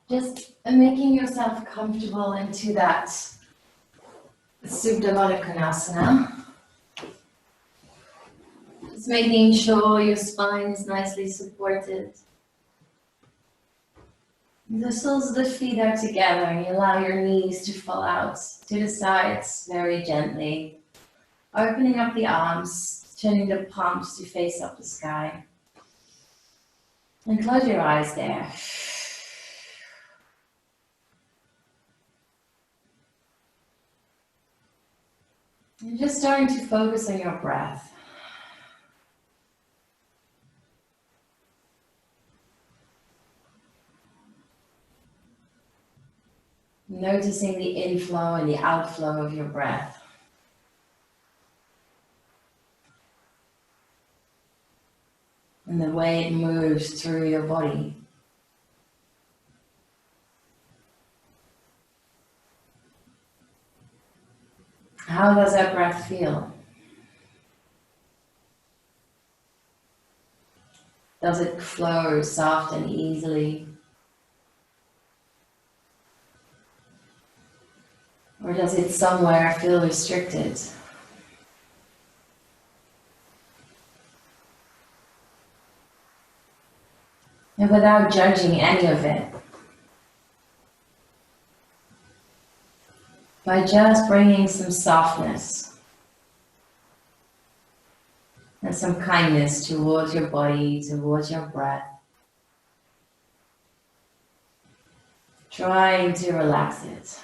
Just making yourself comfortable into that Supta Baddha Konasana. Just making sure your spine is nicely supported. The soles of the feet are together and you allow your knees to fall out to the sides very gently. Opening up the arms, turning the palms to face up the sky. And close your eyes there. You're just starting to focus on your breath. Noticing the inflow and the outflow of your breath. And the way it moves through your body. How does that breath feel? Does it flow soft and easily? Or does it somewhere feel restricted? And without judging any of it, by just bringing some softness and some kindness towards your body, towards your breath, trying to relax it.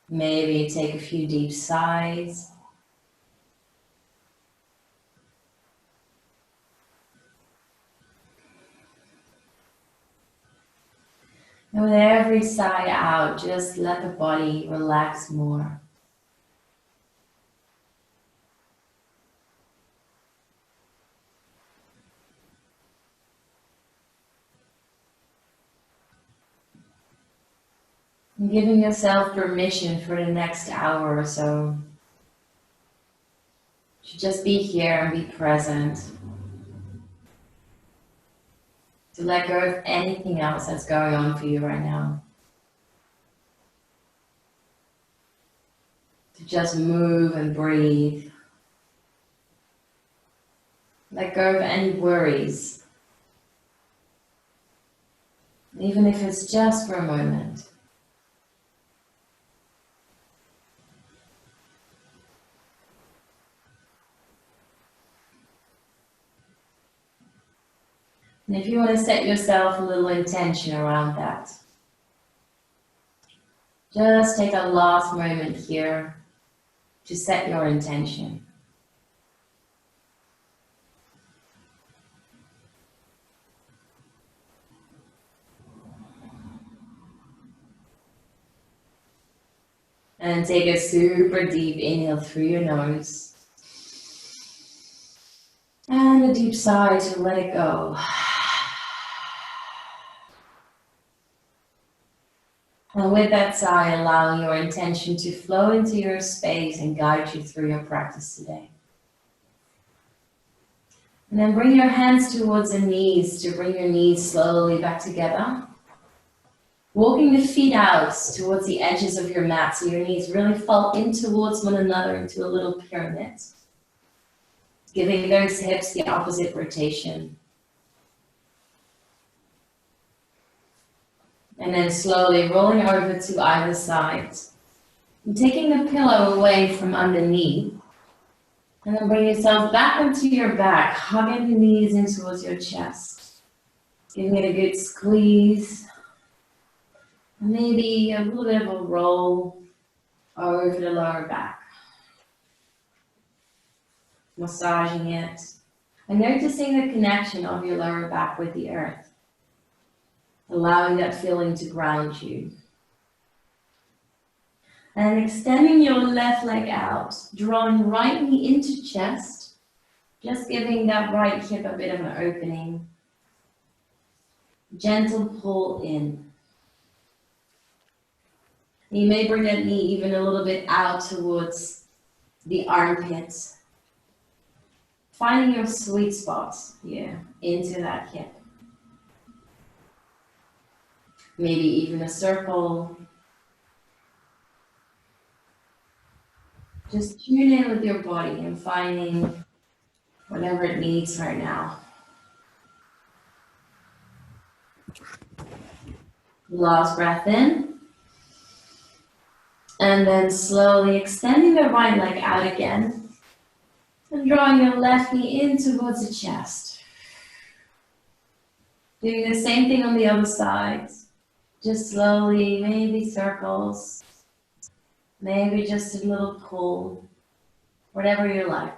Maybe take a few deep sighs. And with every sigh out, just let the body relax more. And giving yourself permission for the next hour or so to just be here and be present. To let go of anything else that's going on for you right now. To just move and breathe. Let go of any worries. Even if it's just for a moment. And if you want to set yourself a little intention around that, just take a last moment here to set your intention. And take a super deep inhale through your nose. And a deep sigh to let it go. And with that sigh, allow your intention to flow into your space and guide you through your practice today. And then bring your hands towards the knees to bring your knees slowly back together. Walking the feet out towards the edges of your mat so your knees really fall in towards one another into a little pyramid. Giving those hips the opposite rotation. And then slowly rolling over to either side. And taking the pillow away from underneath. And then bring yourself back onto your back, hugging the knees in towards your chest. Giving it a good squeeze. And maybe a little bit of a roll over the lower back. Massaging it. And noticing the connection of your lower back with the earth. Allowing that feeling to ground you. And extending your left leg out, drawing right knee into chest, just giving that right hip a bit of an opening. Gentle pull in. You may bring that knee even a little bit out towards the armpits. Finding your sweet spot here into that hip. maybe even a circle. Just tune in with your body and finding whatever it needs right now. Last breath in. And then slowly extending the right leg out again. And drawing your left knee in towards the chest. Doing the same thing on the other side. Just slowly, maybe circles. Maybe just a little pull. Whatever you like.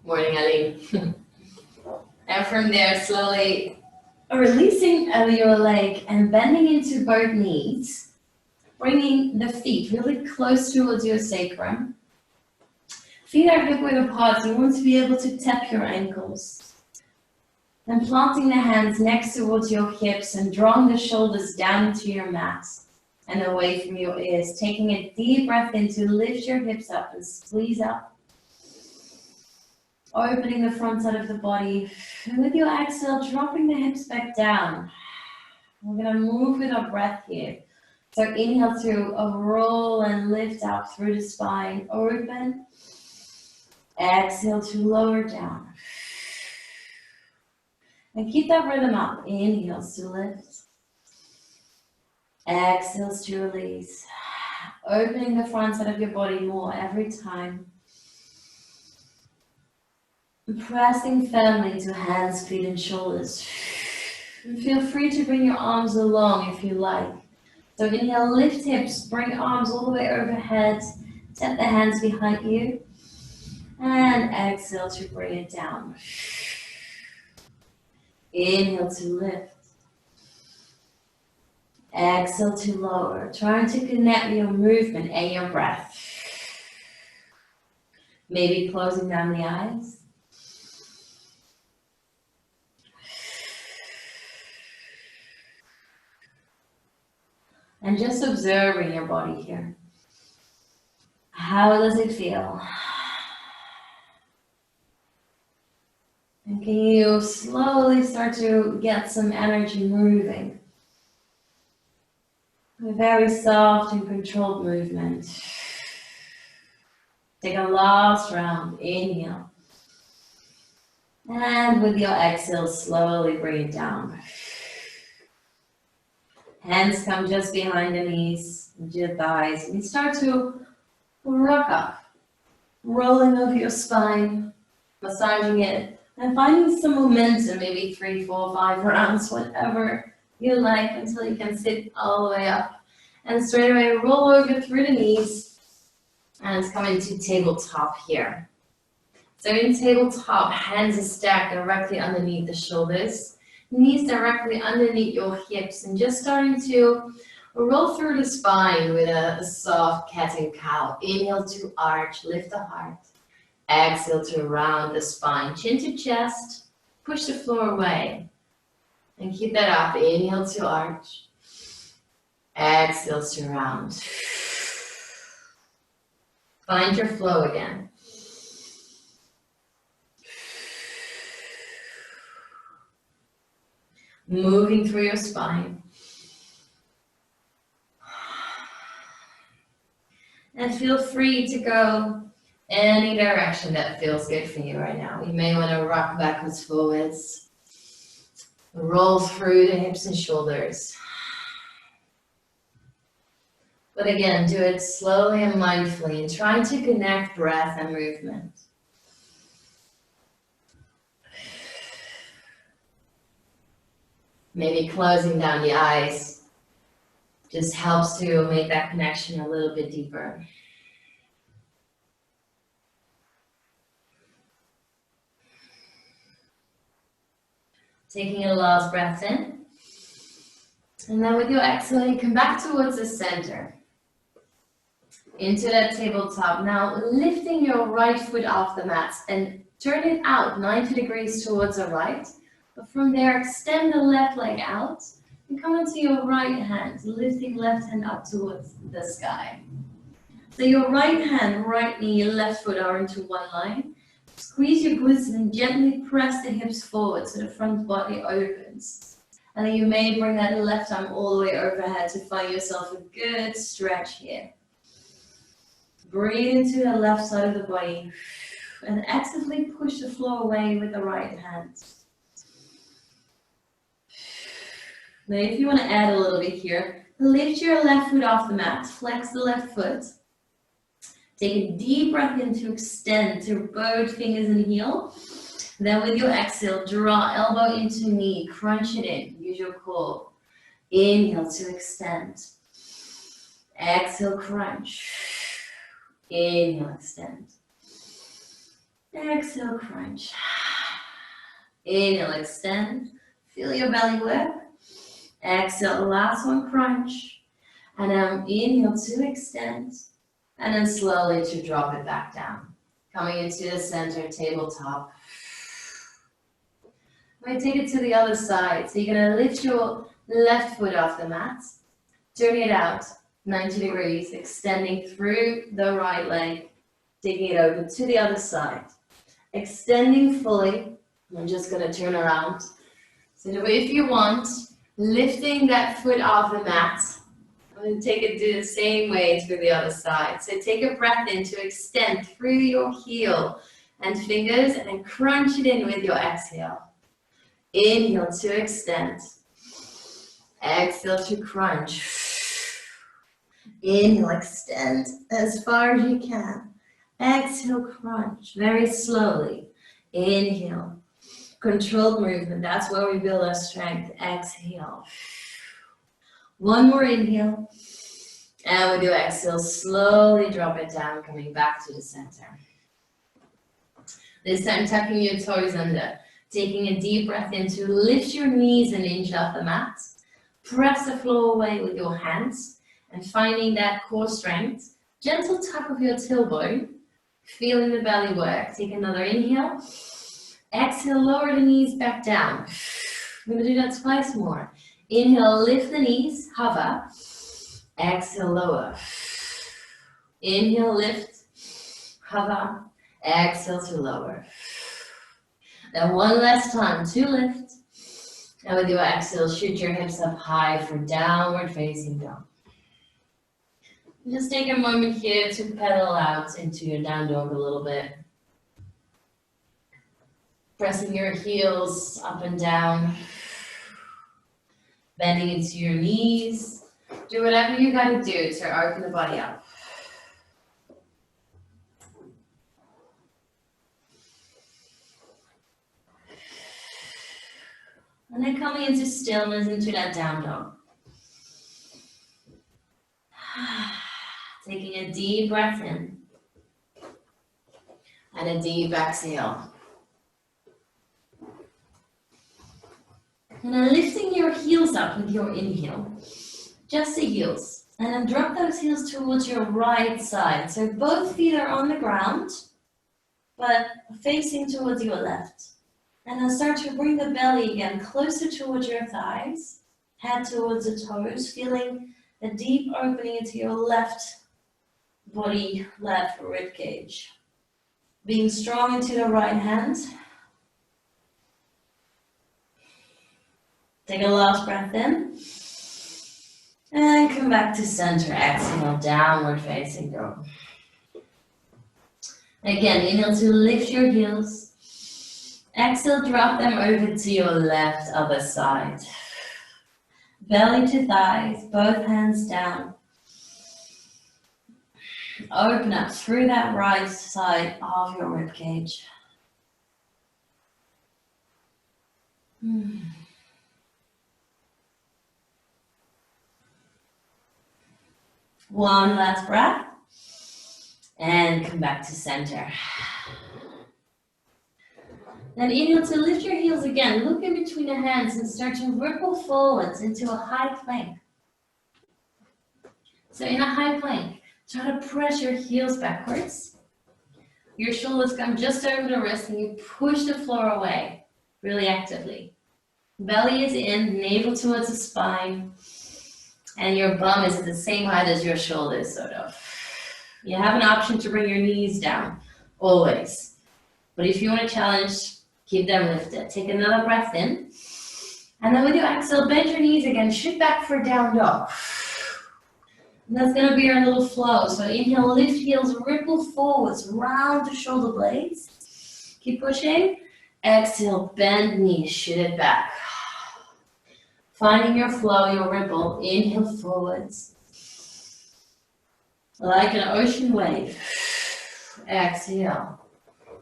Morning, Ali. And from there, slowly releasing your leg and bending into both knees, bringing the feet really close towards your sacrum. Feet are hip width apart, so you want to be able to tap your ankles. And planting the hands next towards your hips and drawing the shoulders down into your mat and away from your ears. Taking a deep breath in to lift your hips up and squeeze up. Opening the front side of the body. And with your exhale, dropping the hips back down. We're going to move with our breath here. So inhale to roll and lift up through the spine. Open. Exhale to lower down. And keep that rhythm up. Inhales to lift. Exhales to release. Opening the front side of your body more every time. Pressing firmly to hands, feet, and shoulders. And feel free to bring your arms along if you like. So inhale, lift hips, bring arms all the way overhead. Tap the hands behind you. And exhale to bring it down. Inhale to lift. Exhale to lower. Trying to connect your movement and your breath. Maybe closing down the eyes. And just observing your body here. How does it feel? And can you slowly start to get some energy moving? A very soft and controlled movement. Take a last round. Inhale. And with your exhale, slowly bring it down. Hands come just behind the knees, your thighs. And you start to rock up. Rolling over your spine, massaging it. And finding some momentum, maybe 3, 4, 5 rounds, whatever you like, until you can sit all the way up. And straight away, roll over through the knees. And come into tabletop here. So in tabletop, hands are stacked directly underneath the shoulders. Knees directly underneath your hips. And just starting to roll through the spine with a soft cat and cow. Inhale to arch, lift the heart. Exhale to round the spine, chin to chest, push the floor away. And keep that up. Inhale to arch. Exhale to round. Find your flow again. Moving through your spine. And feel free to go any direction that feels good for you right now. You may want to rock backwards, forwards. Roll through the hips and shoulders. But again, do it slowly and mindfully and try to connect breath and movement. Maybe closing down the eyes just helps to make that connection a little bit deeper. Taking a last breath in. And then with your exhale, you come back towards the center. Into that tabletop. Now lifting your right foot off the mat and turn it out 90 degrees towards the right. But from there, extend the left leg out And come onto your right hand, lifting left hand up towards the sky. So your right hand, right knee, left foot are into one line. Squeeze your glutes and gently press the hips forward so the front body opens. And then you may bring that left arm all the way overhead to find yourself a good stretch here. Breathe into the left side of the body and actively push the floor away with the right hand. Now if you want to add a little bit here, lift your left foot off the mat, flex the left foot. Take a deep breath in to extend to both fingers and heel. Then with your exhale, draw elbow into knee, crunch it in, use your core. Inhale to extend. Exhale, crunch. Inhale, extend. Exhale, crunch. Inhale, extend. Feel your belly work. Exhale, last one, crunch. And now inhale to extend. And then slowly to drop it back down. Coming into the center, tabletop. I'm going to take it to the other side. So you're going to lift your left foot off the mat. Turn it out 90 degrees, extending through the right leg. Taking it over to the other side. Extending fully. I'm just going to turn around. So if you want, lifting that foot off the mat. I'm going to take it do the same way to the other side. So take a breath in to extend through your heel and fingers and then crunch it in with your exhale. Inhale to extend. Exhale to crunch. Inhale, extend as far as you can. Exhale, crunch very slowly. Inhale. Controlled movement. That's where we build our strength. Exhale. One more inhale. And with your exhale, slowly drop it down, coming back to the center. This time, tucking your toes under. Taking a deep breath in to lift your knees an inch off the mat. Press the floor away with your hands. And finding that core strength. Gentle tap of your tailbone. Feeling the belly work. Take another inhale. Exhale, lower the knees back down. We're going to do that twice more. Inhale, lift the knees, hover. Exhale, lower. Inhale, lift, hover. Exhale to lower. Then one last time to lift. And with your exhale, shoot your hips up high for downward facing dog. Just take a moment here to pedal out into your down dog a little bit. Pressing your heels up and down. Bending into your knees. Do whatever you gotta do to open the body up. And then coming into stillness, into that down dog. Taking a deep breath in. And a deep exhale. And then lifting your heels up with your inhale. Just the heels. And then drop those heels towards your right side. So both feet are on the ground, but facing towards your left. And then start to bring the belly again closer towards your thighs. Head towards the toes, feeling a deep opening into your left body, left rib cage. Being strong into the right hand. Take a last breath in. And come back to center. Exhale, downward facing dog. Again, inhale to lift your heels. Exhale, drop them over to your left other side. Belly to thighs, both hands down. Open up through that right side of your rib cage. One last breath. And come back to center. Then inhale to lift your heels again. Look in between the hands and start to ripple forwards into a high plank. So in a high plank, try to press your heels backwards. Your shoulders come just over the wrist and you push the floor away really actively. Belly is in, navel towards the spine, and your bum is at the same height as your shoulders, sort of. You have an option to bring your knees down, always. But if you want to challenge, keep them lifted. Take another breath in. And then with your exhale, bend your knees again, shoot back for down dog. And that's gonna be our little flow. So inhale, lift heels, ripple forwards, round the shoulder blades. Keep pushing. Exhale, bend knees, shoot it back. Finding your flow, your ripple, inhale forwards. Like an ocean wave. Exhale.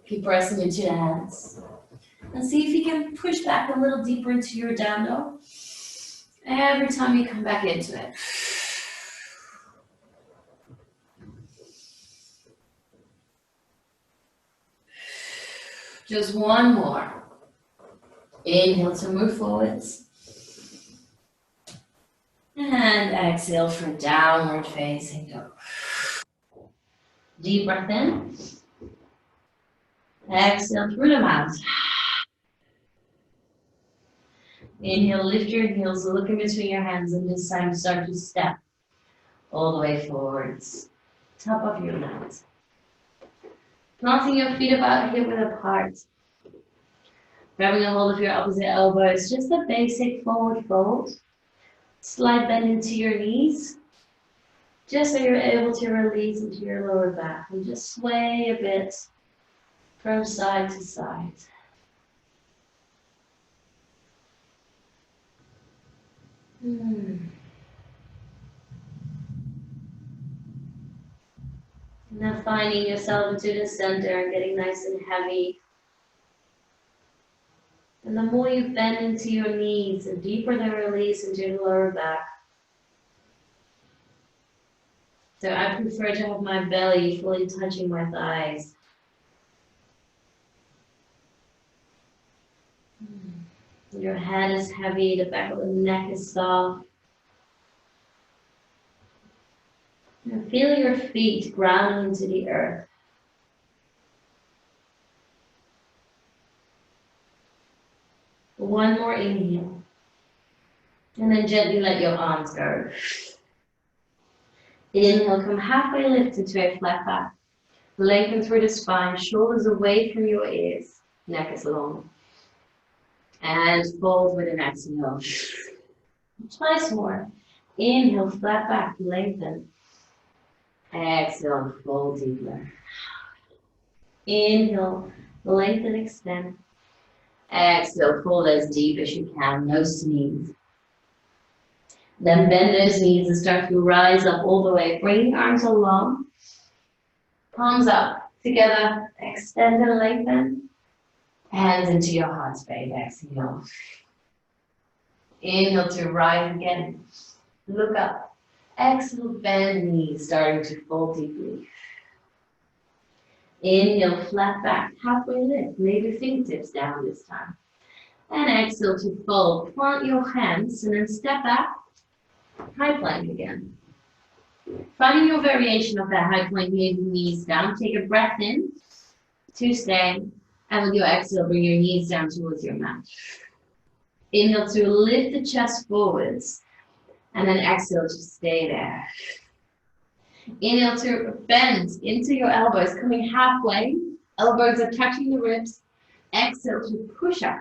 Keep pressing into the hands. And see if you can push back a little deeper into your down dog. Every time you come back into it. Just one more. Inhale to move forwards. And exhale for downward facing dog. Deep breath in. Exhale through the mouth. Inhale, lift your heels, look in between your hands, and this time start to step all the way forwards. Top of your mat. Planting your feet about hip width apart. Grabbing a hold of your opposite elbows, just a basic forward fold. Slight bend into your knees, just so you're able to release into your lower back. And just sway a bit from side to side. Now finding yourself into the center and getting nice and heavy. And the more you bend into your knees, the deeper the release into your lower back. So I prefer to have my belly fully touching my thighs. Your head is heavy, the back of the neck is soft. And feel your feet grounding into the earth. One more inhale. And then gently let your arms go. Inhale, come halfway lift into a flat back. Lengthen through the spine, shoulders away from your ears. Neck is long. And fold with an exhale. Twice more. Inhale, flat back, lengthen. Exhale, fold deeper. Inhale, lengthen, extend. Exhale, fold as deep as you can, nose to knees. Then bend those knees and start to rise up all the way. Bring your arms along. Palms up, together, extend and lengthen. Hands into your heart space, exhale. Inhale to rise again. Look up. Exhale, bend knees, starting to fold deeply. Inhale, flat back, halfway lift. Maybe fingertips down this time. And exhale to fold. Plant your hands and then step back. High plank again. Finding your variation of that high plank, knees down. Take a breath in to stay. And with your exhale, bring your knees down towards your mat. Inhale to lift the chest forwards. And then exhale to stay there. Inhale to bend into your elbows, coming halfway. Elbows are touching the ribs. Exhale to push up.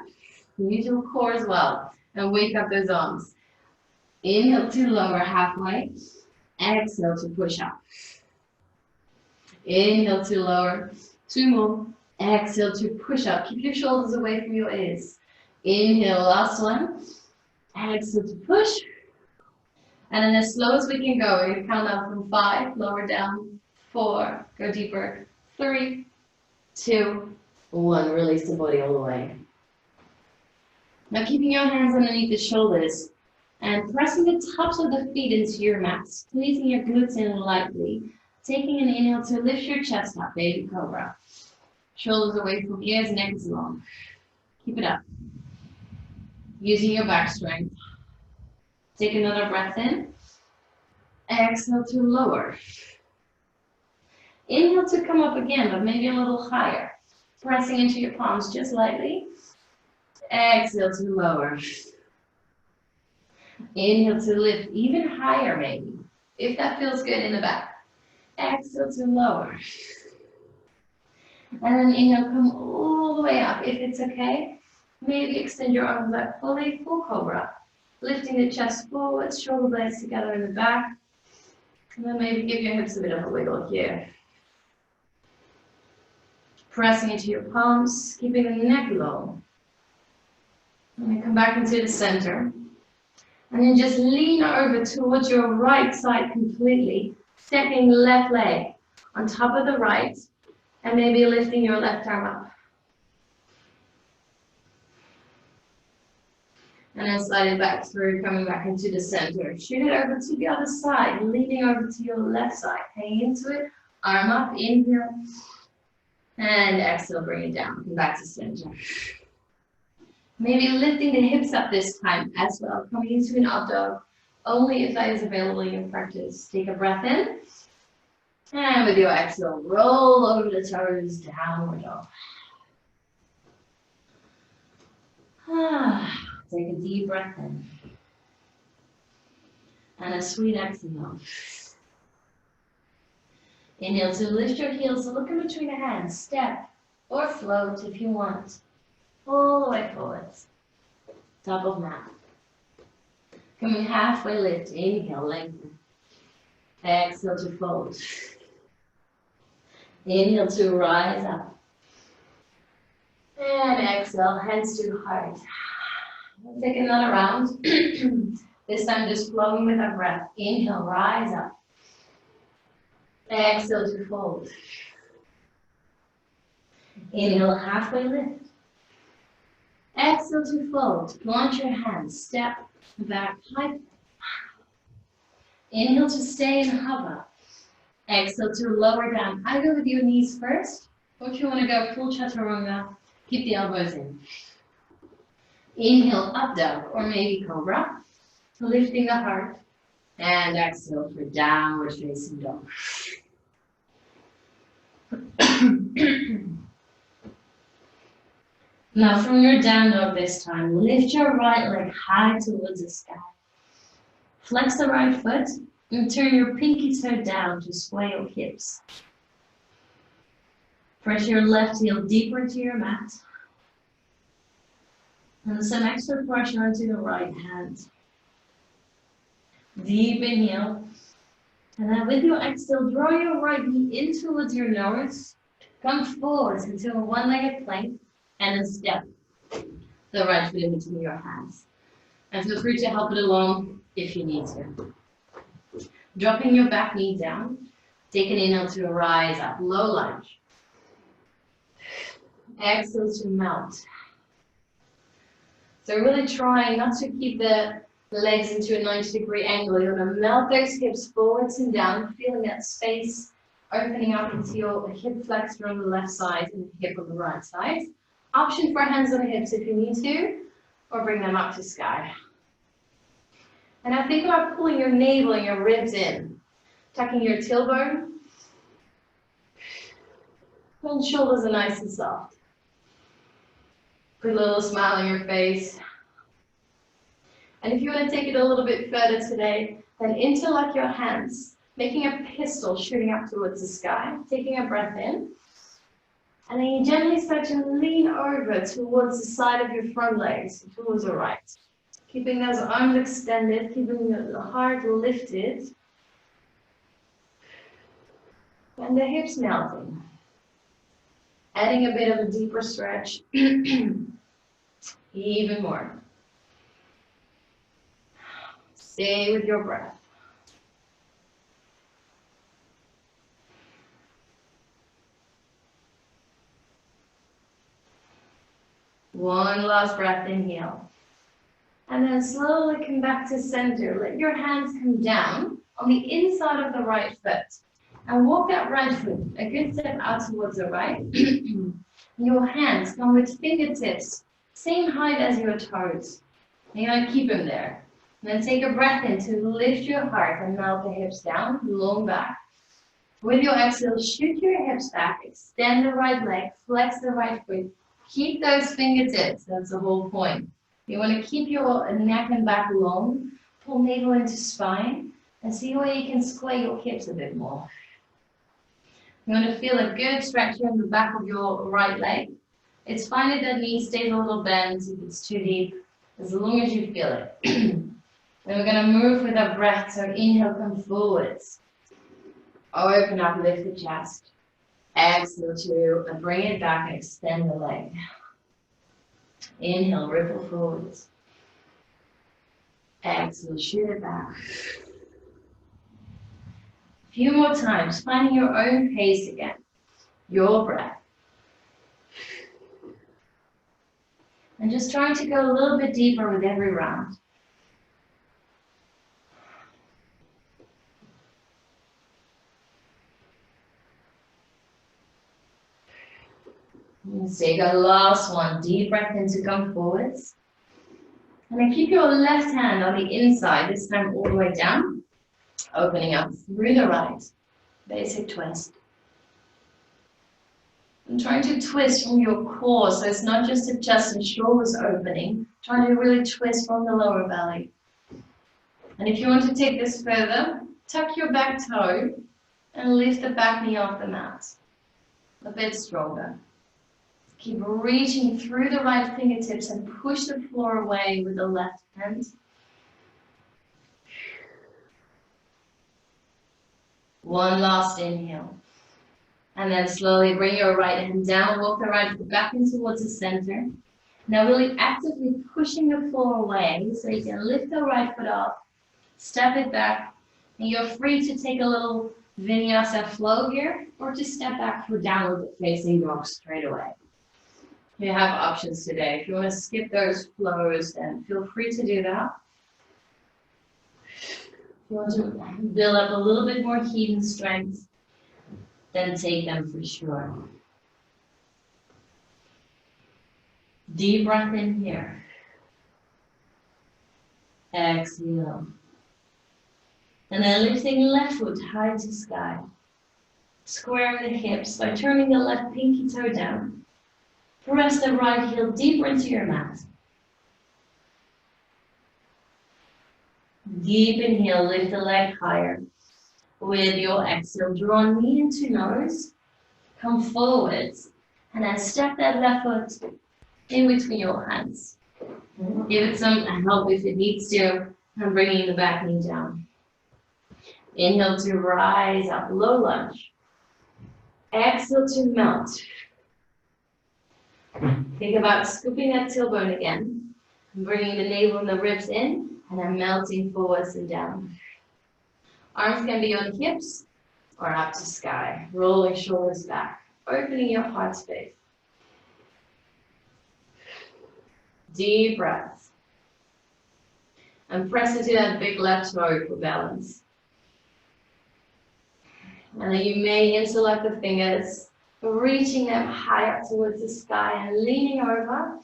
Use your core as well. And wake up those arms. Inhale to lower halfway. Exhale to push up. Inhale to lower. Two more. Exhale to push up. Keep your shoulders away from your ears. Inhale, last one. Exhale to push. And then as slow as we can go, we're gonna count down from 5, lower down, 4, go deeper, 3, 2, 1. Release the body all the way. Now keeping your hands underneath the shoulders and pressing the tops of the feet into your mat, squeezing your glutes in lightly, taking an inhale to lift your chest up, baby cobra. Shoulders away from ears, neck is long. Keep it up. Using your back strength. Take another breath in. Exhale to lower. Inhale to come up again, but maybe a little higher. Pressing into your palms just lightly. Exhale to lower. Inhale to lift even higher maybe, if that feels good in the back. Exhale to lower. And then inhale, come all the way up. If it's okay, maybe extend your arms out fully, full cobra. Lifting the chest forward, shoulder blades together in the back. And then maybe give your hips a bit of a wiggle here. Pressing into your palms, keeping the neck low. And then come back into the center. And then just lean over towards your right side completely, stepping left leg on top of the right, and maybe lifting your left arm up. And then slide it back through, coming back into the center. Shoot it over to the other side, leaning over to your left side. Hang into it, arm up, inhale, and exhale, bring it down, come back to center. Maybe lifting the hips up this time as well, coming into an up dog, only if that is available in your practice. Take a breath in, and with your exhale, roll over the toes, downward dog. Take a deep breath in, and a sweet exhale. Inhale to lift your heels, look in between the hands, step or float if you want. All the way forwards, top of mat. Coming halfway lift, inhale, lengthen. Exhale to fold. Inhale to rise up. And exhale, hands to heart. We'll take another round. This time just flowing with our breath. Inhale, rise up. Exhale to fold. Inhale, halfway lift. Exhale to fold. Plant your hands, step back, high. Inhale to stay and hover. Exhale to lower down. Either with your knees first, or if you want to go full chaturanga, keep the elbows in. Inhale, up dog, or maybe cobra, lifting the heart. And exhale for downward facing dog. Now from your down dog this time, lift your right leg high towards the sky. Flex the right foot and turn your pinky toe down to sway your hips. Press your left heel deeper into your mat. And some extra pressure onto the right hand. Deep inhale. And then with your exhale, draw your right knee in towards your nose. Come forwards into a one-legged plank. And then step the right foot in between your hands. And feel free to help it along if you need to. Dropping your back knee down. Take an inhale to rise up, low lunge. Exhale to melt. So really trying not to keep the legs into a 90-degree angle. You're going to melt those hips forwards and down, feeling that space opening up into your hip flexor on the left side and hip on the right side. Option for hands on the hips if you need to, or bring them up to sky. And now think about pulling your navel and your ribs in, tucking your tailbone, and shoulders are nice and soft. Put a little smile on your face. And if you want to take it a little bit further today, then interlock your hands, making a pistol shooting up towards the sky, taking a breath in. And then you gently start to lean over towards the side of your front legs, towards the right. Keeping those arms extended, keeping the heart lifted. And the hips melting. Adding a bit of a deeper stretch. Even more. Stay with your breath. One last breath, inhale. And then slowly come back to center. Let your hands come down on the inside of the right foot. And walk that right foot a good step out towards the right. Your hands come with fingertips, same height as your toes. And you're going to keep them there. And then take a breath in to lift your heart and melt the hips down, long back. With your exhale, shoot your hips back, extend the right leg, flex the right foot, Keep those fingertips, that's the whole point. You want to keep your neck and back long, pull navel into spine, and see where you can square your hips a bit more. You want to feel a good stretch in the back of your right leg. It's fine if that knee stays a little bent, if it's too deep, as long as you feel it. And we're going to move with our breath, so inhale, come forwards. Open up, lift the chest. Exhale to bring it back and extend the leg. Inhale, ripple forwards. Exhale, shoot it back. A few more times, finding your own pace again. Your breath. And just trying to go a little bit deeper with every round. Let's take a last one. Deep breath in to come forwards. And then keep your left hand on the inside, this time all the way down. Opening up through the right. Basic twist. And trying to twist from your core, so it's not just the chest and shoulders opening. Trying to really twist from the lower belly. And if you want to take this further, tuck your back toe and lift the back knee off the mat. A bit stronger. Keep reaching through the right fingertips and push the floor away with the left hand. One last inhale. And then slowly bring your right hand down, walk the right foot back in towards the center. Now really actively pushing the floor away so you can lift the right foot up, step it back, and you're free to take a little vinyasa flow here or to step back for downward facing dog straight away. You have options today. If you want to skip those flows, then feel free to do that. If you want to build up a little bit more heat and strength, then take them for sure. Deep breath in here. Exhale. And then lifting left foot high to sky. Square the hips by turning the left pinky toe down. Press the right heel deeper into your mat. Deep inhale, lift the leg higher. With your exhale, draw knee into nose. Come forwards. And then step that left foot in between your hands. Give it some help if it needs to. And bringing the back knee down. Inhale to rise up, low lunge. Exhale to melt. Think about scooping that tailbone again, bringing the navel and the ribs in, and then melting forwards and down. Arms can be on hips or up to sky, rolling shoulders back, opening your heart space. Deep breath. And press into that big left toe for balance. And then you may interlock the fingers, reaching them high up towards the sky and leaning over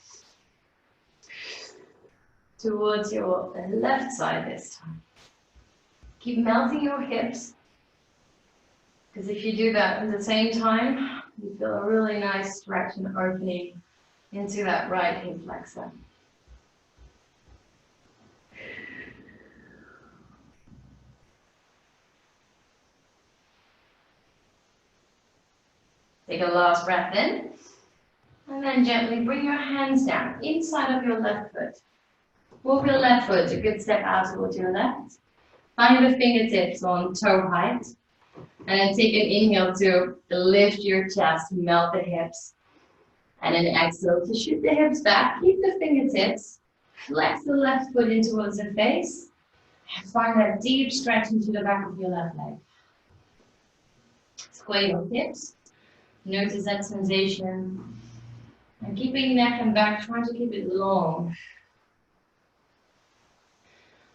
towards your left side this time. Keep melting your hips, because if you do that at the same time, you feel a really nice stretch and opening into that right hip flexor. Take a last breath in, and then gently bring your hands down inside of your left foot. Walk your left foot a good step out towards your left. Find the fingertips on toe height, and then take an inhale to lift your chest, melt the hips, and then exhale to shoot the hips back. Keep the fingertips, flex the left foot in towards the face, and find that deep stretch into the back of your left leg. Square your hips. Notice that sensation. And keeping neck and back, trying to keep it long.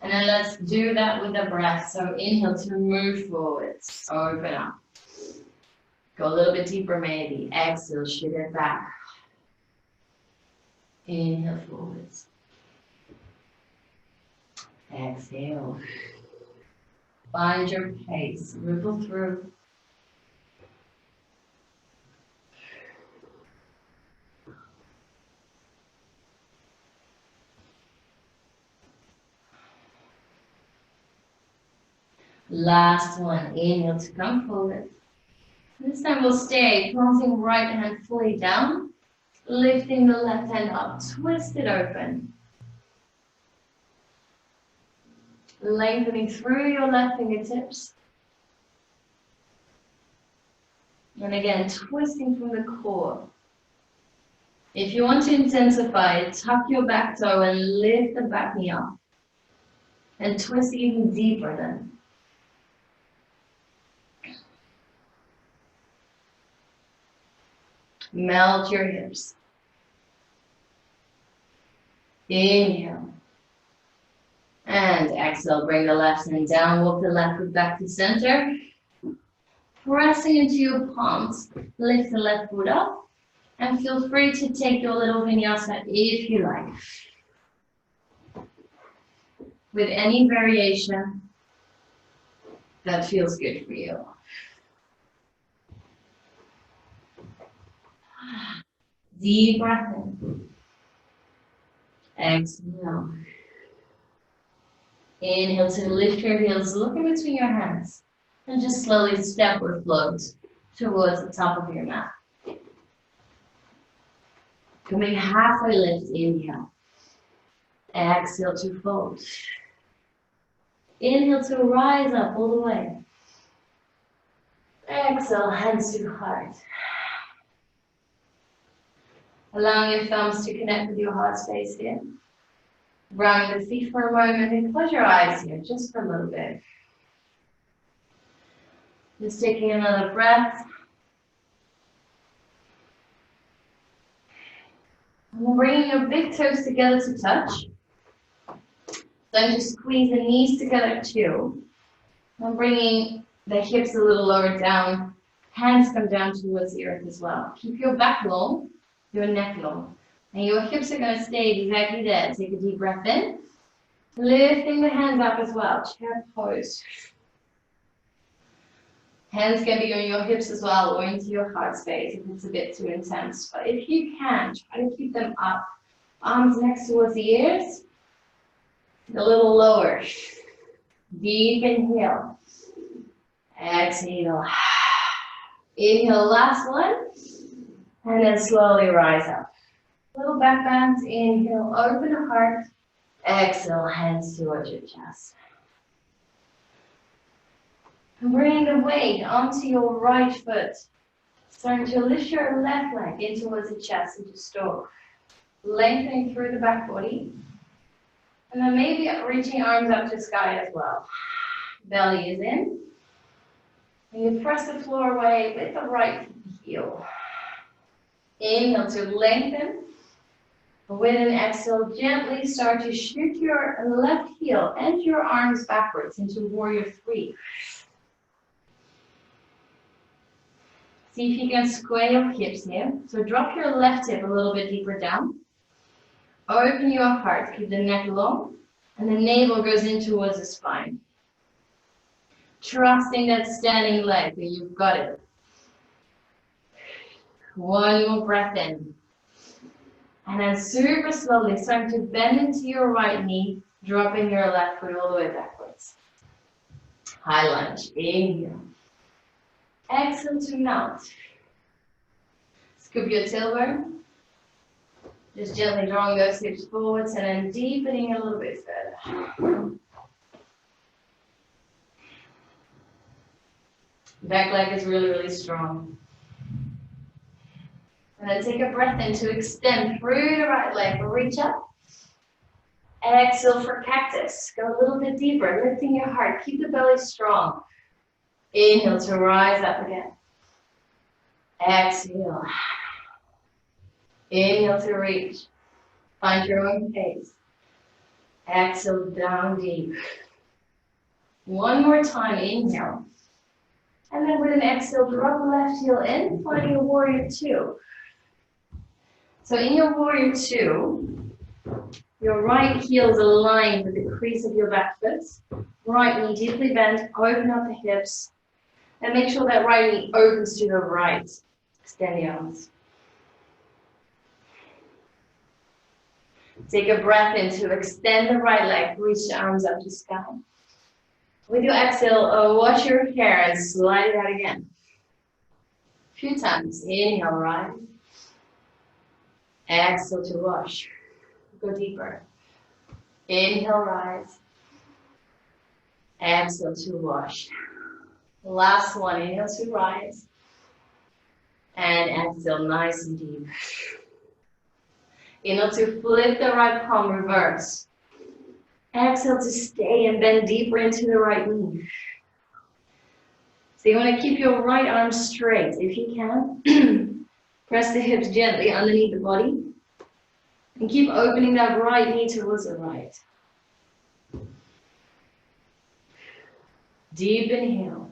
And then let's do that with the breath. So inhale to move forwards. Open up. Go a little bit deeper maybe. Exhale, shoot it back. Inhale forwards. Exhale. Find your pace. Ripple through. Last one. Inhale to come forward. This time we'll stay, planting right hand fully down, lifting the left hand up, twist it open. Lengthening through your left fingertips. And again, twisting from the core. If you want to intensify, tuck your back toe and lift the back knee up. And twist even deeper then. Melt your hips. Inhale. And exhale, bring the left hand down, walk the left foot back to center. Pressing into your palms, lift the left foot up. And feel free to take your little vinyasa if you like. With any variation that feels good for you. Deep breath in. Exhale. Inhale to lift your heels, look in between your hands. And just slowly step or float towards the top of your mat. Coming halfway lift, inhale. Exhale to fold. Inhale to rise up all the way. Exhale, hands to heart. Allowing your thumbs to connect with your heart space here. Rounding the feet for a moment and close your eyes here just for a little bit. Just taking another breath. And bringing your big toes together to touch. Then just squeeze the knees together too. And bringing the hips a little lower down. Hands come down towards the earth as well. Keep your back long, your neck long. And your hips are going to stay exactly there. Take a deep breath in. Lifting the hands up as well. Chair pose. Hands can be on your hips as well or into your heart space if it's a bit too intense. But if you can, try to keep them up. Arms next towards the ears. A little lower. Deep inhale. Exhale. Inhale, last one. And then slowly rise up. Little back bends. Inhale, open the heart. Exhale, hands towards your chest. And bring the weight onto your right foot. Starting to lift your left leg in towards the chest into stork. Lengthening through the back body. And then maybe reaching arms up to sky as well. Belly is in. And you press the floor away with the right heel. Inhale to lengthen. With an exhale, gently start to shoot your left heel and your arms backwards into warrior three. See if you can square your hips here. So drop your left hip a little bit deeper down. Open your heart, keep the neck long, and the navel goes in towards the spine. Trusting that standing leg, that you've got it. One more breath in. And then super slowly, starting to bend into your right knee, dropping your left foot all the way backwards. High lunge, inhale. Exhale to mount. Scoop your tailbone. Just gently drawing those hips forwards and then deepening a little bit further. Back leg is really, really strong. And then take a breath in to extend through the right leg. We'll reach up. Exhale for cactus. Go a little bit deeper, lifting your heart. Keep the belly strong. Inhale to rise up again. Exhale. Inhale to reach. Find your own pace. Exhale down deep. One more time, inhale. And then with an exhale, drop the left heel in, finding a warrior two. So in your warrior two, your right heel is aligned with the crease of your back foot. Right knee deeply bent, open up the hips. And make sure that right knee opens to the right. Extend the arms. Take a breath in to extend the right leg, reach the arms up to sky. With your exhale, wash your hair and slide it out again. A few times. Inhale, rise. Exhale to wash. Go deeper. Inhale, rise. Exhale to wash. Last one. Inhale to rise. And exhale, nice and deep. Inhale to flip the right palm, reverse. Exhale to stay and bend deeper into the right knee. So you want to keep your right arm straight if you can. Press the hips gently underneath the body. And keep opening that right knee towards the right. Deep inhale.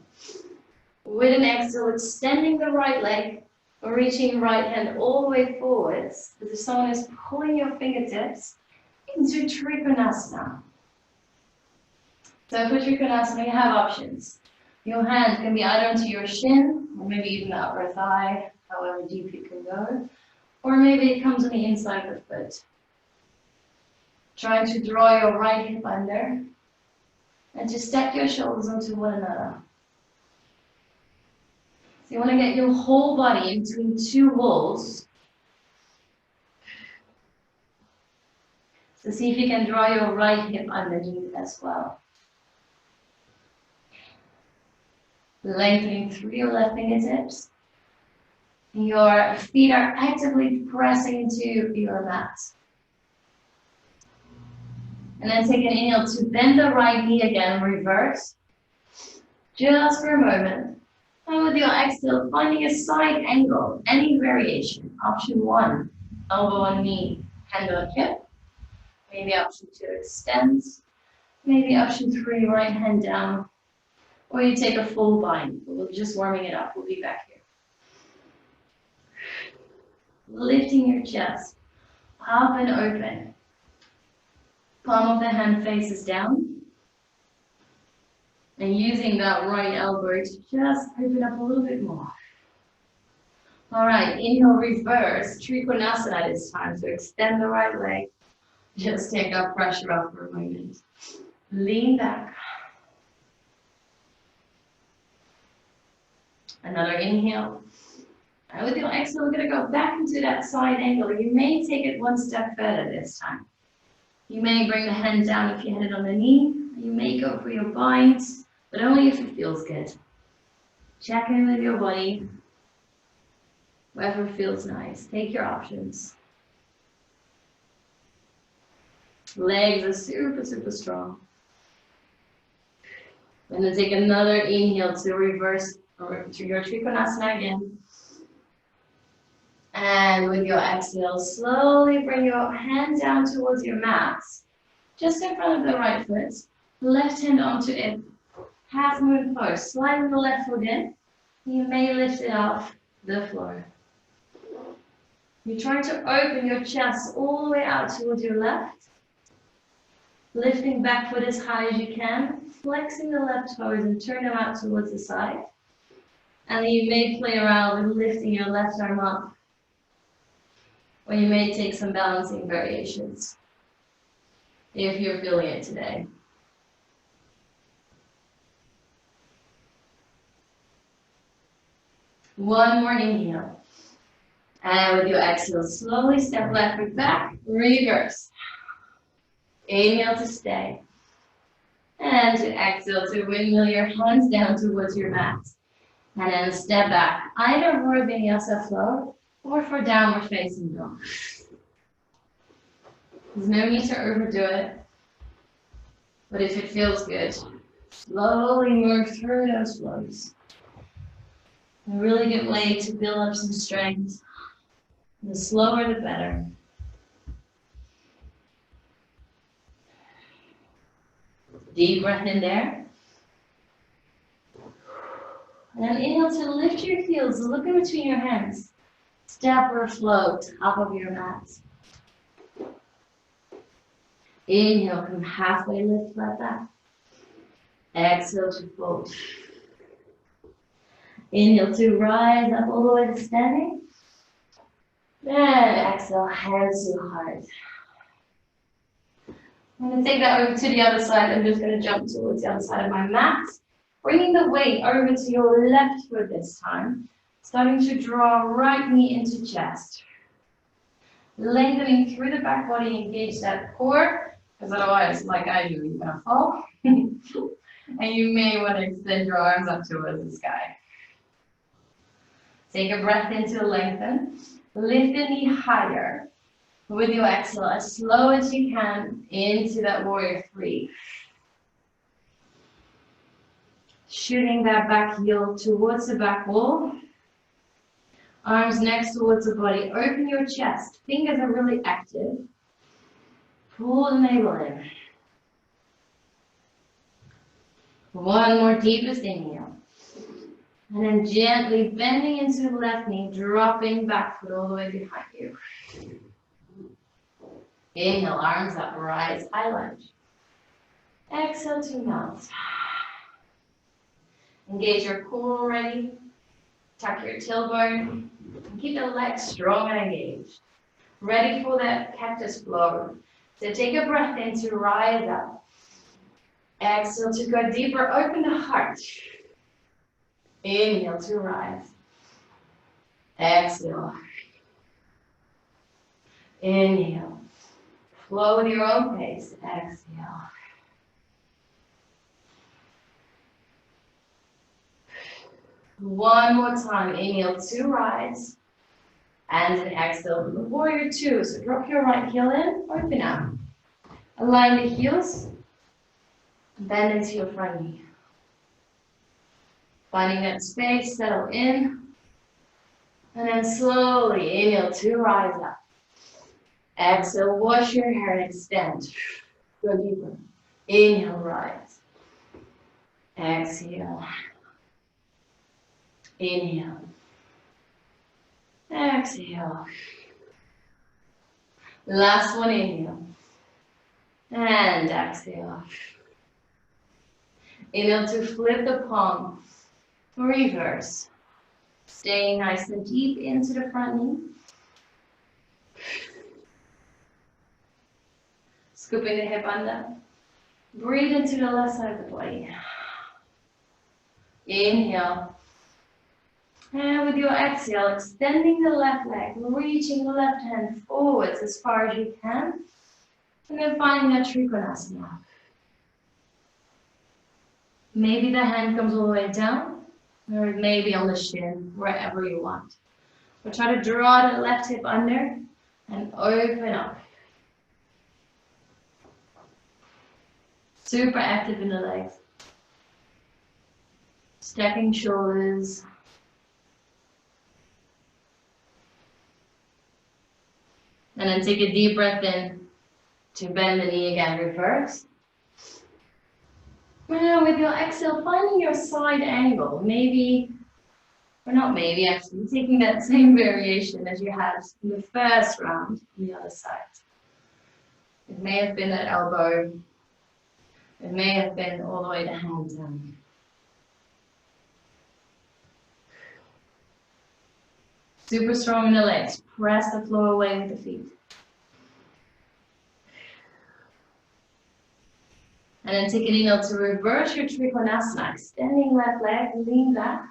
With an exhale, extending the right leg, reaching right hand all the way forwards. As if someone is pulling your fingertips into Trikonasana. So for Trikonasana, you have options. Your hand can be either onto your shin, or maybe even the upper thigh, however deep you can go. Or maybe it comes on the inside of the foot. Trying to draw your right hip under, and to stack your shoulders onto one another. So you want to get your whole body in between two walls. So see if you can draw your right hip underneath as well. Lengthening through your left fingertips. Your feet are actively pressing into your mat. And then take an inhale to bend the right knee again, reverse. Just for a moment. And with your exhale, finding a side angle, any variation. Option 1, elbow on knee, hand on hip. Maybe option 2, extends. Maybe option 3, right hand down. Or you take a full bind. We're just warming it up. We'll be back here. Lifting your chest up and open. Palm of the hand faces down. And using that right elbow to just open up a little bit more. All right, inhale, reverse, Trikonasana this time. So extend the right leg. Just take that pressure off for a moment. Lean back. Another inhale. And with your exhale, we're going to go back into that side angle. You may take it one step further this time. You may bring the hand down if you had it on the knee. You may go for your binds, but only if it feels good. Check in with your body. Whatever feels nice. Take your options. Legs are super, super strong. And then take another inhale to reverse to your Trikonasana again. And with your exhale, slowly bring your hand down towards your mat. Just in front of the right foot. Left hand onto it. Half moon pose. Slide the left foot in. You may lift it off the floor. You're trying to open your chest all the way out towards your left. Lifting back foot as high as you can. Flexing the left toes and turn them out towards the side. And then you may play around with lifting your left arm up. Or you may take some balancing variations. If you're feeling it today. One more inhale. And with your exhale, slowly step left foot back, reverse. Inhale to stay. And to exhale to windmill your hands down towards your mat. And then step back, either for a vinyasa flow or for downward facing dog. There's no need to overdo it. But if it feels good, slowly move through those flows. A really good way to build up some strength. The slower, the better. Deep breath in there. And then inhale to lift your heels, look in between your hands. Step or float top of your mat. Inhale, come halfway lift flat back. Exhale to fold. Inhale to rise up all the way to standing. And exhale, hands to heart. I'm going to take that over to the other side. I'm just going to jump towards the other side of my mat. Bringing the weight over to your left foot this time. Starting to draw right knee into chest. Lengthening through the back body, engage that core. Because otherwise, like I do, you're going to fall. And you may want to extend your arms up towards the sky. Take a breath in to lengthen. Lift the knee higher. With your exhale, as slow as you can, into that warrior three. Shooting that back heel towards the back wall. Arms next towards the body. Open your chest. Fingers are really active. Pull the navel in. One more deepest inhale. And then gently bending into the left knee, dropping back foot all the way behind you. Inhale, arms up, rise, high lunge. Exhale to melt. Engage your core already. Tuck your tailbone. Keep the legs strong and engaged. Ready for that cactus flow. So take a breath in to rise up. Exhale to go deeper, open the heart. Inhale to rise. Exhale. Inhale. Flow with your own pace. Exhale. One more time. Inhale to rise. And an exhale. Warrior two. So drop your right heel in. Open up. Align the heels. Bend into your front knee. Finding that space, settle in. And then slowly inhale to rise up. Exhale, wash your hair and extend. Go deeper. Inhale, rise. Exhale. Inhale. Exhale. Last one, inhale. And exhale. Inhale to flip the palm. Reverse. Staying nice and deep into the front knee. Scooping the hip under. Breathe into the left side of the body. Inhale. And with your exhale, extending the left leg, reaching the left hand forwards as far as you can. And then finding that Trikonasana. Maybe the hand comes all the way down, or it may be on the shin, wherever you want. But try to draw the left hip under and open up. Super active in the legs. Stacking shoulders. And then take a deep breath in to bend the knee again, reverse. Now with your exhale, finding your side angle. Maybe, or not maybe actually, taking that same variation as you had in the first round on the other side. It may have been that elbow. It may have been all the way to hand down. Super strong in the legs. Press the floor away with the feet. And then take an inhale to reverse your Trikonasana. Extending left leg, lean back.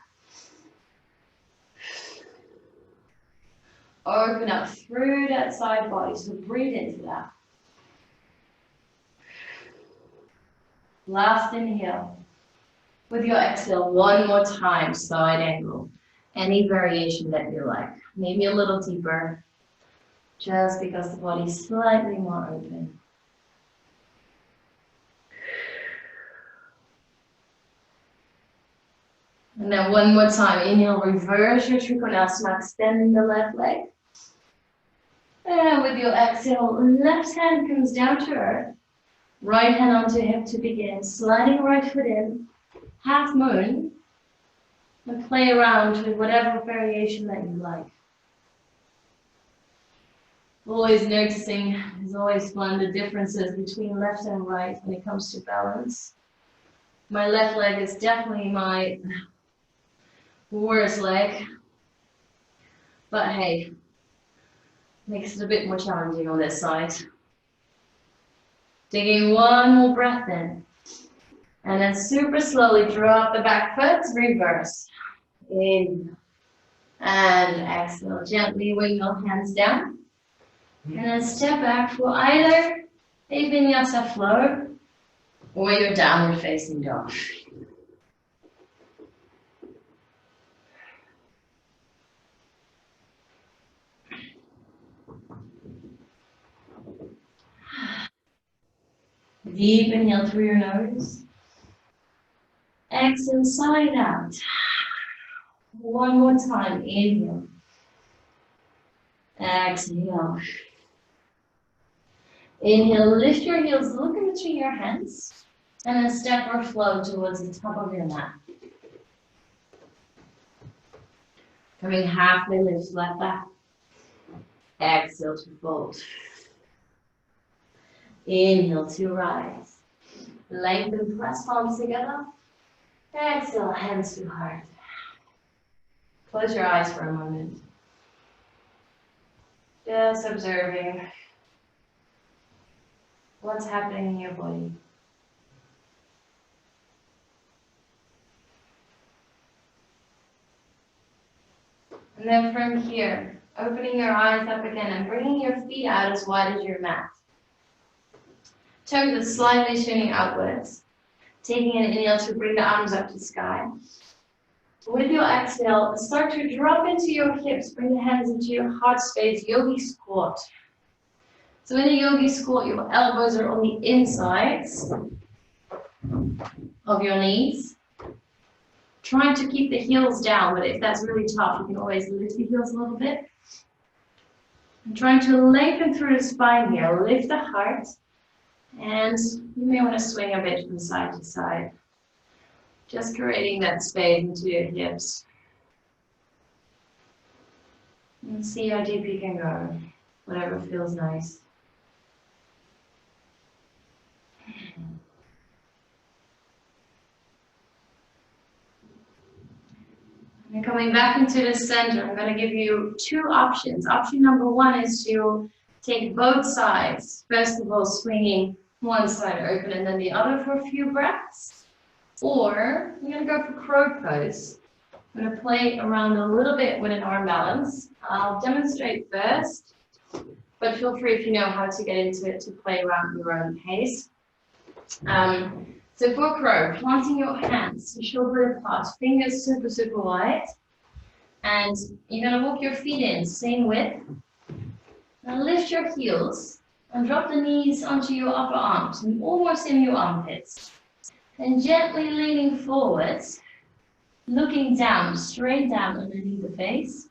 Open up through that side body, so breathe into that. Last inhale. With your exhale, one more time, side angle. Any variation that you like. Maybe a little deeper, just because the body's slightly more open. And then one more time, inhale, reverse your Trikonasana, extending the left leg. And with your exhale, left hand comes down to earth. Right hand onto hip to begin, sliding right foot in, half moon, and play around with whatever variation that you like. Always noticing, it's always fun, the differences between left and right when it comes to balance. My left leg is definitely my worst leg, but hey, makes it a bit more challenging on this side. Taking one more breath in. And then super slowly drop the back foot, reverse. In. And exhale, gently wing your hands down. And then step back for either a vinyasa flow or your downward facing dog. Deep inhale through your nose. Exhale, side out. One more time, inhale. Exhale. Inhale, lift your heels, look in between your hands, and then step or flow towards the top of your mat. Coming halfway lift, left back. Exhale to fold. Inhale to rise. Lengthen, press palms together. Exhale, hands to heart. Close your eyes for a moment. Just observing what's happening in your body. And then from here, opening your eyes up again and bringing your feet out as wide as your mat. Toes are slightly turning outwards. Taking an inhale to bring the arms up to the sky. With your exhale, start to drop into your hips. Bring the hands into your heart space, yogi squat. So in a yogi squat, your elbows are on the insides of your knees. Trying to keep the heels down, but if that's really tough, you can always lift the heels a little bit. And trying to lengthen through the spine here, lift the heart, and you may want to swing a bit from side to side. Just creating that space into your hips. And see how deep you can go, whatever feels nice. And coming back into the center, I'm going to give you two options. Option number one is to take both sides. First of all, swinging one side open and then the other for a few breaths. Or I'm going to go for crow pose. I'm going to play around a little bit with an arm balance. I'll demonstrate first, but feel free if you know how to get into it to play around at your own pace. So for crow, planting your hands, shoulder apart, fingers super, super wide. And you're going to walk your feet in, same width. Now lift your heels and drop the knees onto your upper arms, and almost in your armpits. And gently leaning forwards, looking down, straight down underneath the face,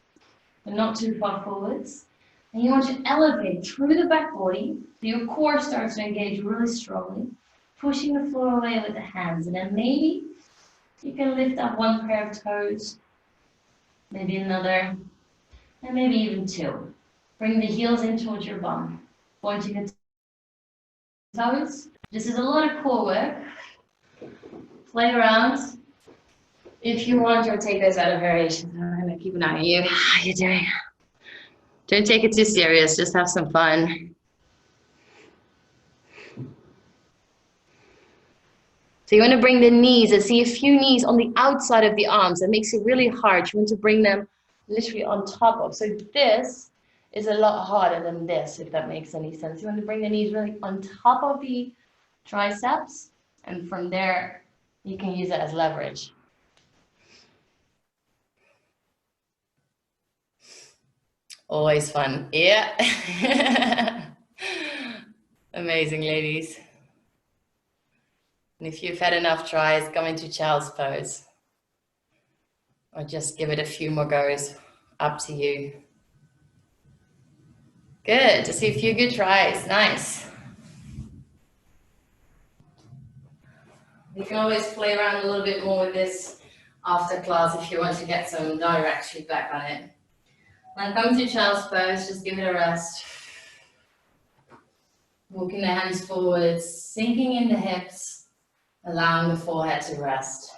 but not too far forwards. And you want to elevate through the back body, so your core starts to engage really strongly. Pushing the floor away with the hands, and then maybe you can lift up one pair of toes, maybe another, and maybe even two. Bring the heels in towards your bum, pointing the toes. This is a lot of core work. Play around. If you want, or take those other variations. I'm gonna keep an eye on you. How are you doing? Don't take it too serious, just have some fun. So you want to bring the knees. I see a few knees on the outside of the arms. That makes it really hard. You want to bring them literally on top of. So this is a lot harder than this, if that makes any sense. You want to bring the knees really on top of the triceps. And from there, you can use it as leverage. Always fun. Yeah. Amazing, ladies. And if you've had enough tries, come into child's pose. Or just give it a few more goes. Up to you. Good. Just see a few good tries. Nice. You can always play around a little bit more with this after class if you want to get some direct feedback on it. When it comes to child's pose, just give it a rest. Walking the hands forwards, sinking in the hips, allowing the forehead to rest.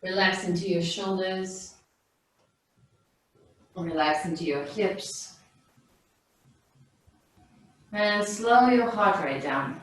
Relax into your shoulders. Relax into your hips. And slow your heart rate down.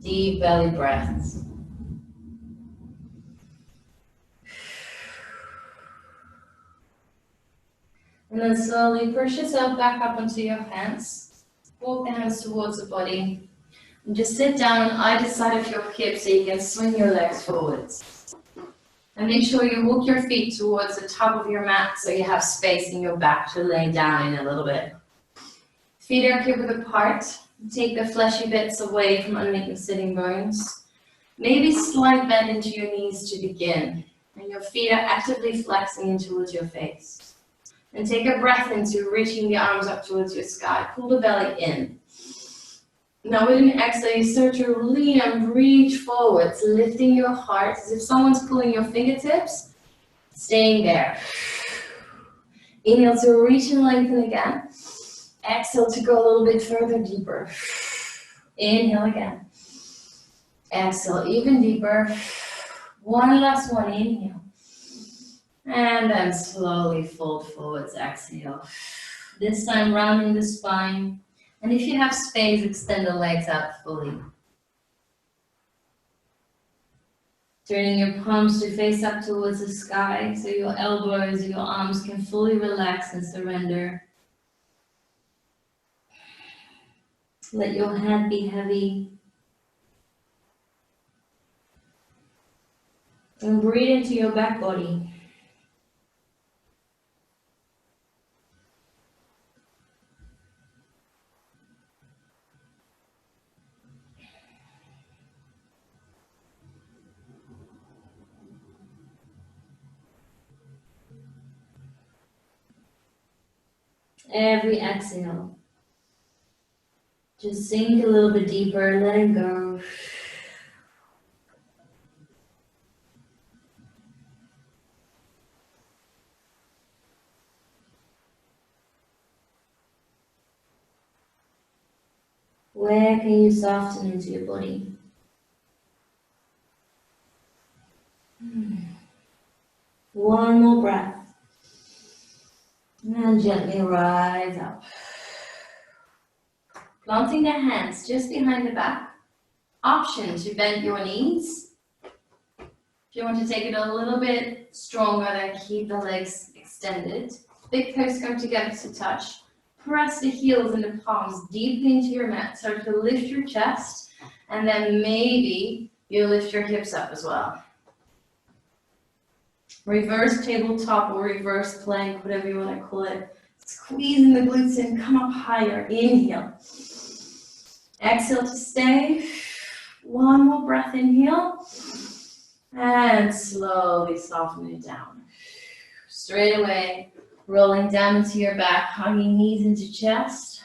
Deep belly breaths. And then slowly push yourself back up onto your hands. Walk the hands towards the body. And just sit down on either side of your hips so you can swing your legs forwards. And make sure you walk your feet towards the top of your mat so you have space in your back to lay down in a little bit. Feet are hip width apart. Take the fleshy bits away from underneath the sitting bones. Maybe slight bend into your knees to begin. And your feet are actively flexing in towards your face. And take a breath into reaching the arms up towards your sky. Pull the belly in. Now with an exhale, you start to lean and reach forwards, lifting your heart as if someone's pulling your fingertips, staying there. Inhale to reach and lengthen again. Exhale to go a little bit further deeper. Inhale again. Exhale even deeper. One last one, inhale. And then slowly fold forwards, exhale. This time rounding the spine. And if you have space, extend the legs out fully. Turning your palms to face up towards the sky so your elbows, your arms can fully relax and surrender. Let your head be heavy. And breathe into your back body. Every exhale, just sink a little bit deeper, letting go. Where can you soften into your body? One more breath. And gently rise up. Planting the hands just behind the back. Option to bend your knees. If you want to take it a little bit stronger, then keep the legs extended. Big toes come together to touch. Press the heels and the palms deeply into your mat. Start to lift your chest, and then maybe you lift your hips up as well. Reverse tabletop or reverse plank, whatever you want to call it. Squeezing the glutes in, come up higher. Inhale. Exhale to stay. One more breath, inhale. And slowly soften it down. Straight away, rolling down into your back, hugging knees into chest.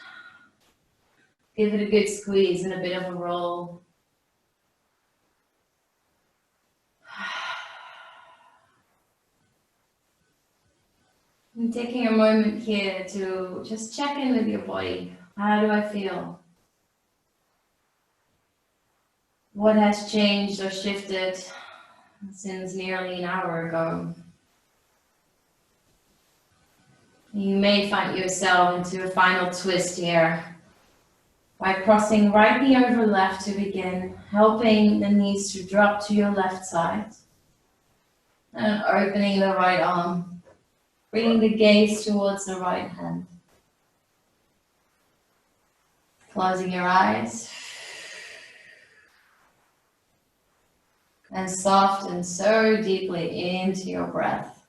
Give it a good squeeze and a bit of a roll. And taking a moment here to just check in with your body. How do I feel? What has changed or shifted since nearly an hour ago? You may find yourself into a final twist here by crossing right knee over left to begin, helping the knees to drop to your left side and opening the right arm, bringing the gaze towards the right hand. Closing your eyes and soften so deeply into your breath.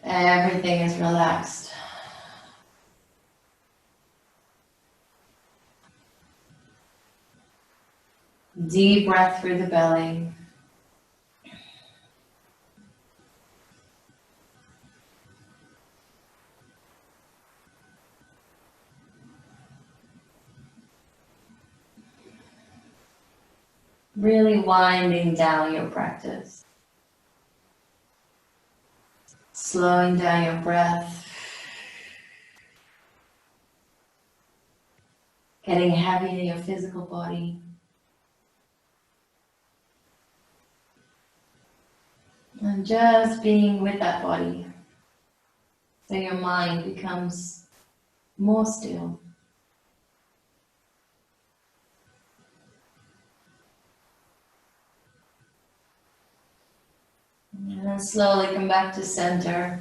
Everything is relaxed. Deep breath through the belly. Really winding down your practice. Slowing down your breath. Getting heavy in your physical body. And just being with that body. So your mind becomes more still. And then slowly come back to center.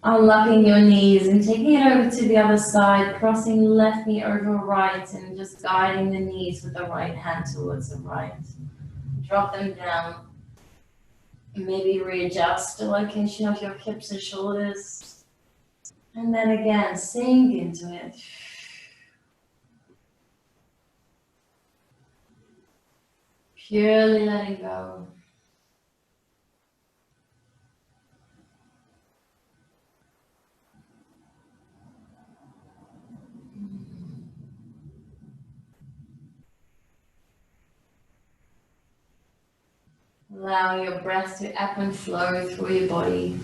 Unlocking your knees and taking it over to the other side, crossing left knee over right and just guiding the knees with the right hand towards the right. Drop them down. Maybe readjust the location of your hips and shoulders. And then again, sink into it. Purely letting go. Allow your breath to ebb and flow through your body.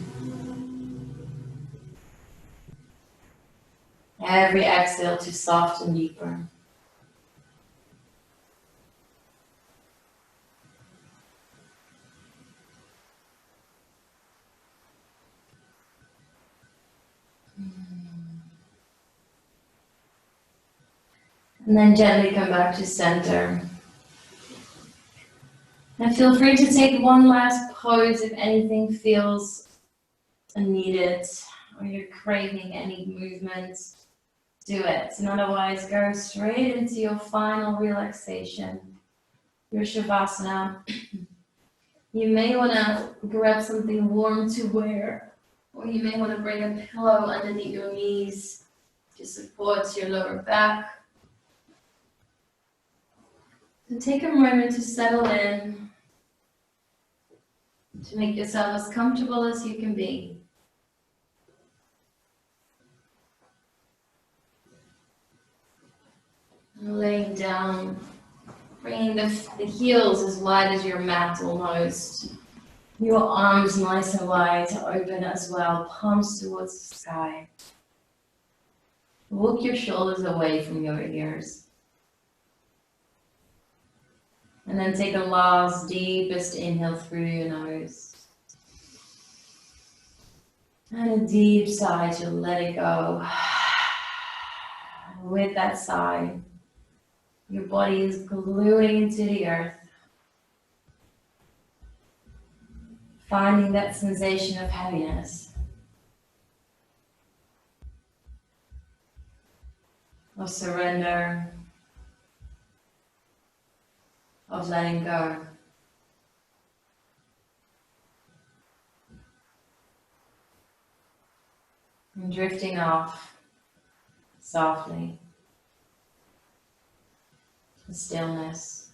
Every exhale to soften deeper. And then gently come back to center. And feel free to take one last pose if anything feels needed or you're craving any movement. Do it. And otherwise, go straight into your final relaxation, your Shavasana. You may want to grab something warm to wear, or you may want to bring a pillow underneath your knees to support your lower back. So take a moment to settle in, to make yourself as comfortable as you can be. And laying down, bringing the heels as wide as your mat almost. Your arms nice and wide, open as well, palms towards the sky. Walk your shoulders away from your ears. And then take a last deepest inhale through your nose. And a deep sigh to let it go. With that sigh, your body is gluing into the earth. Finding that sensation of heaviness, of surrender, of letting go. And drifting off softly to stillness.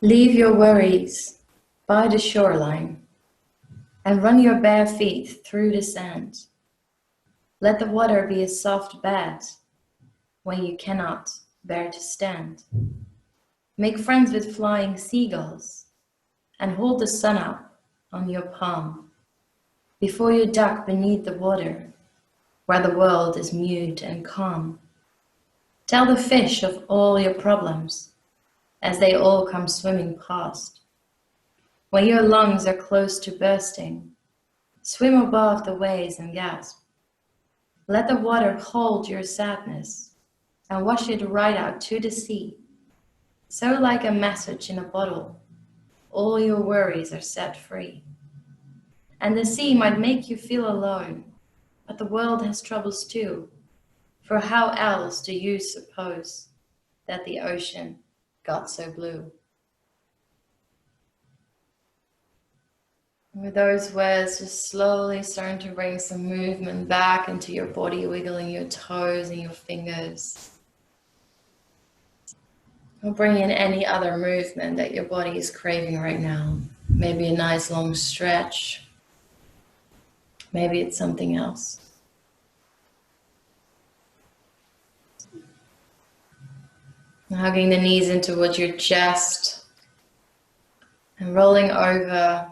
Leave your worries by the shoreline and run your bare feet through the sand. Let the water be a soft bed when you cannot bear to stand. Make friends with flying seagulls and hold the sun up on your palm before you duck beneath the water where the world is mute and calm. Tell the fish of all your problems as they all come swimming past. When your lungs are close to bursting, swim above the waves and gasp. Let the water hold your sadness and wash it right out to the sea. So like a message in a bottle, all your worries are set free. And the sea might make you feel alone, but the world has troubles too. For how else do you suppose that the ocean got so blue? With those words, just slowly starting to bring some movement back into your body, wiggling your toes and your fingers. Or bring in any other movement that your body is craving right now. Maybe a nice long stretch. Maybe it's something else. Hugging the knees in towards your chest and rolling over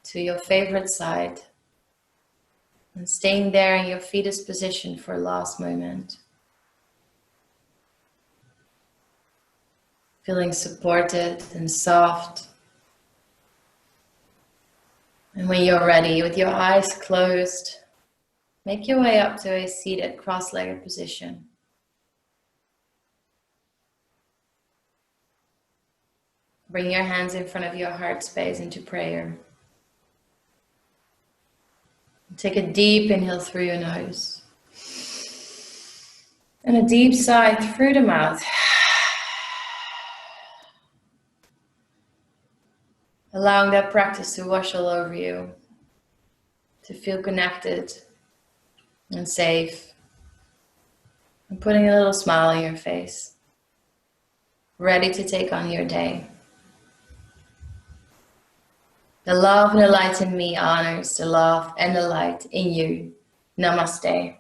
to your favorite side and staying there in your fetus position for a last moment. Feeling supported and soft. And when you're ready, with your eyes closed, make your way up to a seated cross-legged position. Bring your hands in front of your heart space into prayer. Take a deep inhale through your nose. And a deep sigh through the mouth. Allowing that practice to wash all over you. To feel connected and safe. And putting a little smile on your face. Ready to take on your day. The love and the light in me honors the love and the light in you. Namaste.